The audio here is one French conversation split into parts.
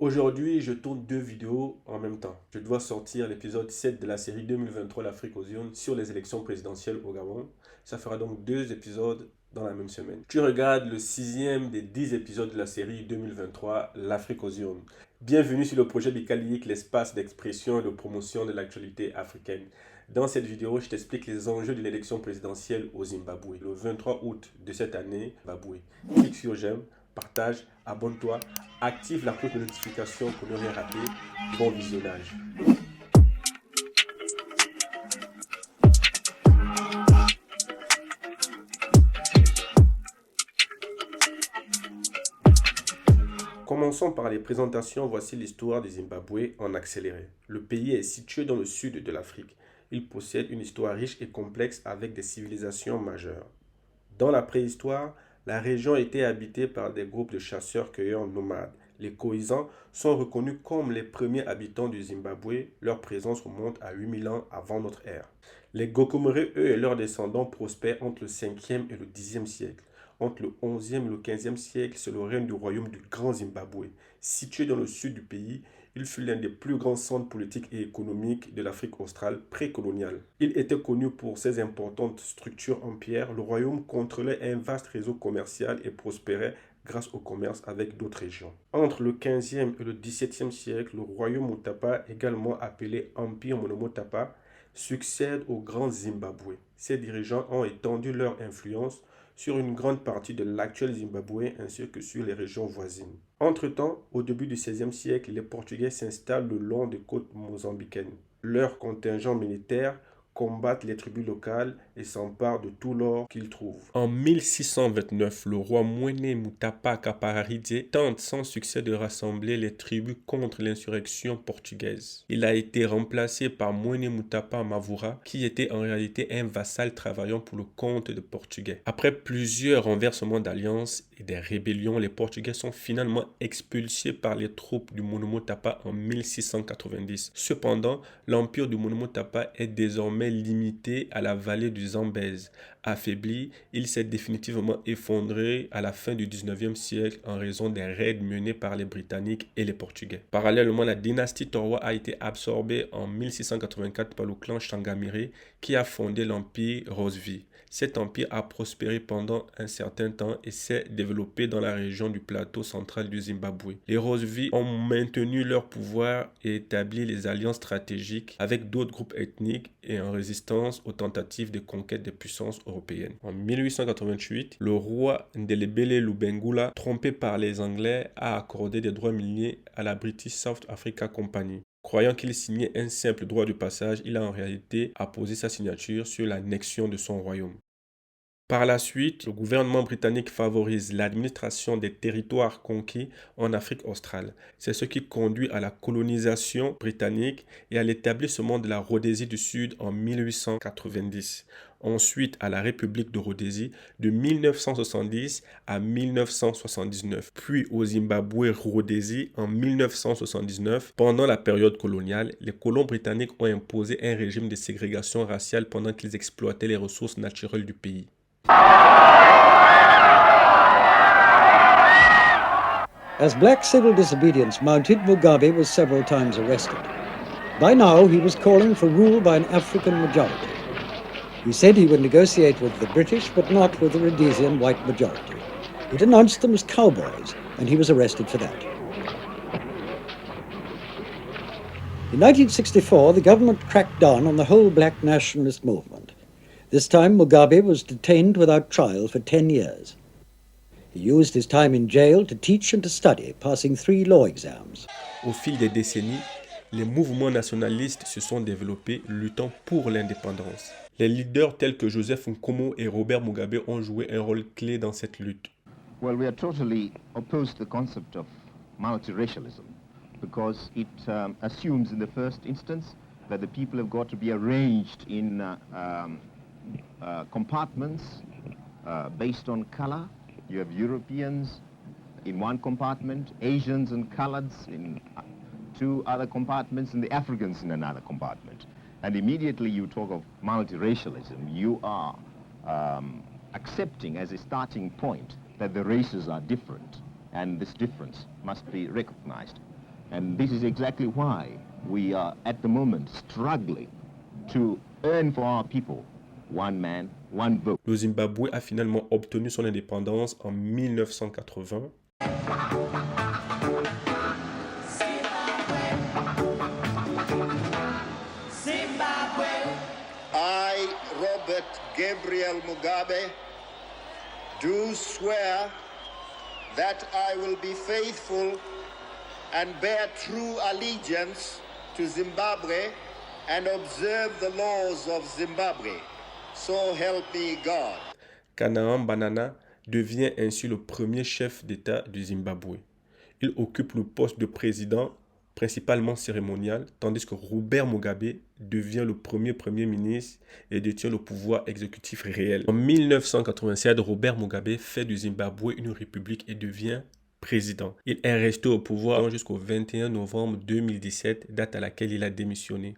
Aujourd'hui, je tourne deux vidéos en même temps. Je dois sortir l'épisode 7 de la série 2023 l'Afrique aux urnes sur les élections présidentielles au Gabon. Ça fera donc deux épisodes dans la même semaine. Tu regardes le sixième des 10 épisodes de la série 2023 l'Afrique aux urnes. Bienvenue sur le projet Bikaliik, l'espace d'expression et de promotion de l'actualité africaine. Dans cette vidéo, je t'explique les enjeux de l'élection présidentielle au Zimbabwe, le 23 août de cette année, Zimbabwe. Clique sur j'aime, partage, abonne-toi, active la cloche de notification pour ne rien rater. Bon visionnage. Commençons par les présentations. Voici l'histoire du Zimbabwe en accéléré. Le pays est situé dans le sud de l'Afrique. Il possède une histoire riche et complexe avec des civilisations majeures. Dans la préhistoire, la région était habitée par des groupes de chasseurs-cueilleurs nomades. Les Khoisans sont reconnus comme les premiers habitants du Zimbabwe. Leur présence remonte à 8000 ans avant notre ère. Les Gokomoré, eux et leurs descendants, prospèrent entre le 5e et le 10e siècle. Entre le 11e et le 15e siècle, c'est le règne du royaume du Grand Zimbabwe. Situé dans le sud du pays, il fut l'un des plus grands centres politiques et économiques de l'Afrique australe précoloniale. Il était connu pour ses importantes structures en pierre. Le royaume contrôlait un vaste réseau commercial et prospérait grâce au commerce avec d'autres régions. Entre le 15e et le 17e siècle, le royaume Mutapa, également appelé Empire Monomotapa, succède au Grand Zimbabwe. Ses dirigeants ont étendu leur influence sur une grande partie de l'actuel Zimbabwe ainsi que sur les régions voisines. Entre-temps, au début du XVIe siècle, les Portugais s'installent le long des côtes mozambicaines. Leurs contingents militaires combattent les tribus locales et s'emparent de tout l'or qu'ils trouvent. En 1629, le roi Mwene Mutapa Kapaharidze tente sans succès de rassembler les tribus contre l'insurrection portugaise. Il a été remplacé par Mwene Mutapa Mavura, qui était en réalité un vassal travaillant pour le compte des Portugais. Après plusieurs renversements d'alliances et des rébellions, les Portugais sont finalement expulsés par les troupes du Monomotapa en 1690. Cependant, l'empire du Monomotapa est désormais limité à la vallée du Zambèze. Affaibli, il s'est définitivement effondré à la fin du 19e siècle en raison des raids menés par les Britanniques et les Portugais. Parallèlement, la dynastie Torwa a été absorbée en 1684 par le clan Shangamire qui a fondé l'empire Rosvi. Cet empire a prospéré pendant un certain temps et s'est développé dans la région du plateau central du Zimbabwe. Les Rosvi ont maintenu leur pouvoir et établi les alliances stratégiques avec d'autres groupes ethniques et en résistance aux tentatives de conquête des puissances européennes. En 1888, le roi Ndélébélé Lubengula, trompé par les Anglais, a accordé des droits miniers à la British South Africa Company. Croyant qu'il signait un simple droit de passage, il a en réalité apposé sa signature sur l'annexion de son royaume. Par la suite, le gouvernement britannique favorise l'administration des territoires conquis en Afrique australe. C'est ce qui conduit à la colonisation britannique et à l'établissement de la Rhodésie du Sud en 1890. Ensuite à la République de Rhodésie de 1970 à 1979, puis au Zimbabwe-Rhodésie en 1979. Pendant la période coloniale, les colons britanniques ont imposé un régime de ségrégation raciale pendant qu'ils exploitaient les ressources naturelles du pays. As black civil disobedience mounted, Mugabe was several times arrested. By now, he was calling for rule by an African majority. He said he would negotiate with the British, but not with the Rhodesian white majority. He denounced them as cowboys, and he was arrested for that. In 1964, the government cracked down on the whole black nationalist movement. This time, Mugabe was detained without trial for 10 years. He used his time in jail to teach and to study, passing 3 law exams. Au fil des décennies, les mouvements nationalistes se sont développés, luttant pour l'indépendance. Les leaders tels que Joseph Nkomo et Robert Mugabe ont joué un rôle clé dans cette lutte. Well, we are totally opposed to the concept of multiracialism because it assumes in the first instance that the people have got to be arranged in compartments based on color. You have Europeans in one compartment, Asians and coloreds in 2 other compartments, and the Africans in another compartment. And immediately you talk of multiracialism, you are accepting as a starting point that the races are different, and this difference must be recognized. And this is exactly why we are at the moment struggling to earn for our people one man, one vote. Le Zimbabwe a finalement obtenu son indépendance en 1980. I, Robert Gabriel Mugabe, do swear that I will be faithful and bear true allegiance to Zimbabwe and observe the laws of Zimbabwe. So help me God. Canaan Banana devient ainsi le premier chef d'État du Zimbabwe. Il occupe le poste de président, principalement cérémonial, tandis que Robert Mugabe devient le premier ministre et détient le pouvoir exécutif réel. En 1987, Robert Mugabe fait du Zimbabwe une république et devient président. Il est resté au pouvoir jusqu'au 21 novembre 2017, date à laquelle il a démissionné.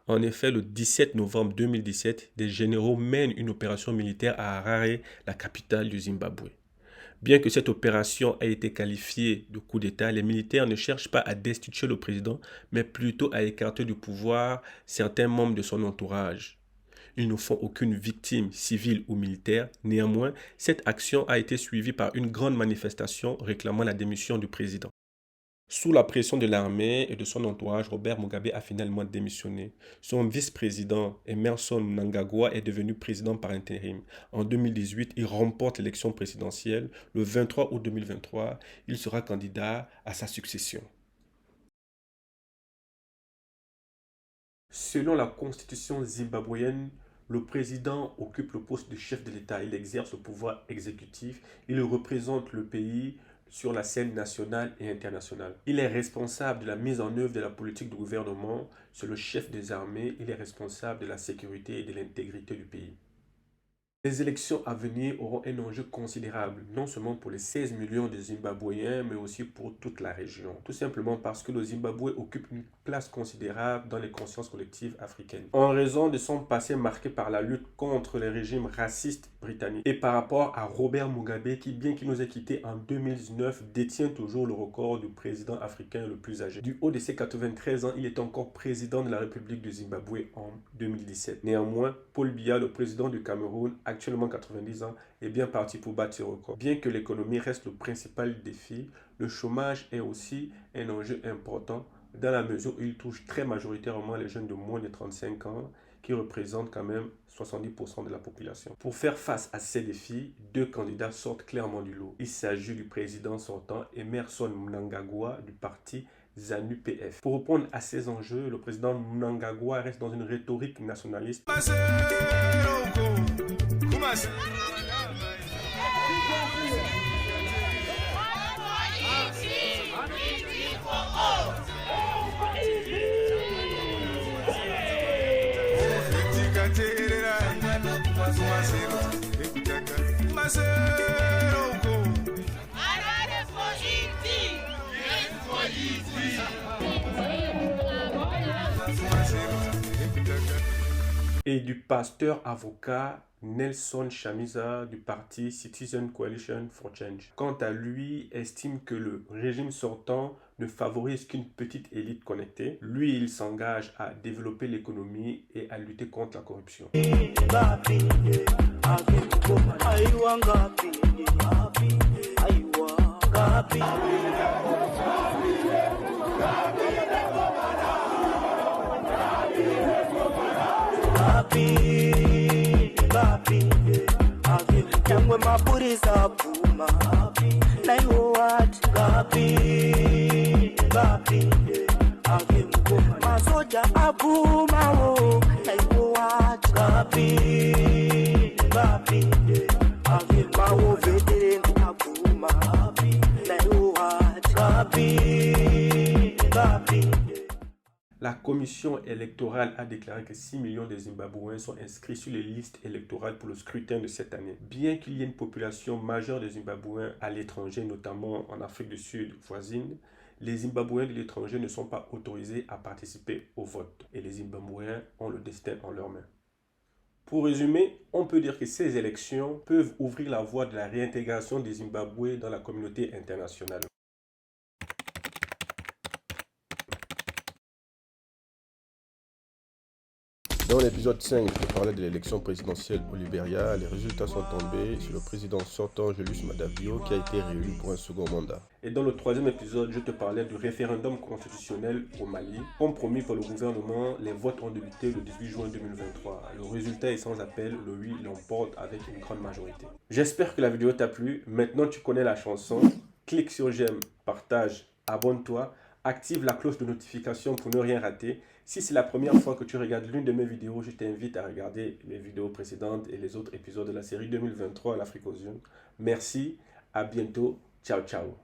En effet, le 17 novembre 2017, des généraux mènent une opération militaire à Harare, la capitale du Zimbabwe. Bien que cette opération ait été qualifiée de coup d'État, les militaires ne cherchent pas à destituer le président, mais plutôt à écarter du pouvoir certains membres de son entourage. Ils ne font aucune victime civile ou militaire. Néanmoins, cette action a été suivie par une grande manifestation réclamant la démission du président. Sous la pression de l'armée et de son entourage, Robert Mugabe a finalement démissionné. Son vice-président, Emmerson Mnangagwa, est devenu président par intérim. En 2018, il remporte l'élection présidentielle. Le 23 août 2023, il sera candidat à sa succession. Selon la constitution zimbabwéenne, le président occupe le poste de chef de l'État. Il exerce le pouvoir exécutif. Il représente le pays sur la scène nationale et internationale. Il est responsable de la mise en œuvre de la politique du gouvernement. C'est le chef des armées. Il est responsable de la sécurité et de l'intégrité du pays. Les élections à venir auront un enjeu considérable, non seulement pour les 16 millions de Zimbabwéens, mais aussi pour toute la région. Tout simplement parce que le Zimbabwe occupe une place considérable dans les consciences collectives africaines. En raison de son passé marqué par la lutte contre les régimes racistes britanniques et par rapport à Robert Mugabe qui, bien qu'il nous ait quittés en 2019, détient toujours le record du président africain le plus âgé. Du haut de ses 93 ans, il est encore président de la République du Zimbabwe en 2017. Néanmoins, Paul Biya, le président du Cameroun, actuellement 90 ans, est bien parti pour battre ce record. Bien que l'économie reste le principal défi, le chômage est aussi un enjeu important dans la mesure où il touche très majoritairement les jeunes de moins de 35 ans qui représentent quand même 70% de la population. Pour faire face à ces défis, deux candidats sortent clairement du lot. Il s'agit du président sortant Emmerson Mnangagwa du parti ZANU-PF. Pour répondre à ces enjeux, le président Mnangagwa reste dans une rhétorique nationaliste. Et du pasteur avocat Nelson Chamisa du parti Citizen Coalition for Change. Quant à lui, estime que le régime sortant ne favorise qu'une petite élite connectée. Lui, il s'engage à développer l'économie et à lutter contre la corruption. La commission électorale a déclaré que 6 millions de Zimbabwéens sont inscrits sur les listes électorales pour le scrutin de cette année. Bien qu'il y ait une population majeure de Zimbabwéens à l'étranger, notamment en Afrique du Sud voisine, les Zimbabwéens de l'étranger ne sont pas autorisés à participer au vote et les Zimbabwéens ont le destin en leurs mains. Pour résumer, on peut dire que ces élections peuvent ouvrir la voie de la réintégration des Zimbabwéens dans la communauté internationale. Dans l'épisode 5, je te parlais de l'élection présidentielle au Libéria. Les résultats sont tombés sur le président sortant Julius Maada Bio qui a été réélu pour un second mandat. Et dans le troisième épisode, je te parlais du référendum constitutionnel au Mali. Comme promis par le gouvernement, les votes ont débuté le 18 juin 2023. Le résultat est sans appel, le oui l'emporte avec une grande majorité. J'espère que la vidéo t'a plu. Maintenant tu connais la chanson. Clique sur j'aime, partage, abonne-toi, active la cloche de notification pour ne rien rater. Si c'est la première fois que tu regardes l'une de mes vidéos, je t'invite à regarder mes vidéos précédentes et les autres épisodes de la série 2023 à l'Afrique aux yeux. Merci, à bientôt, ciao ciao.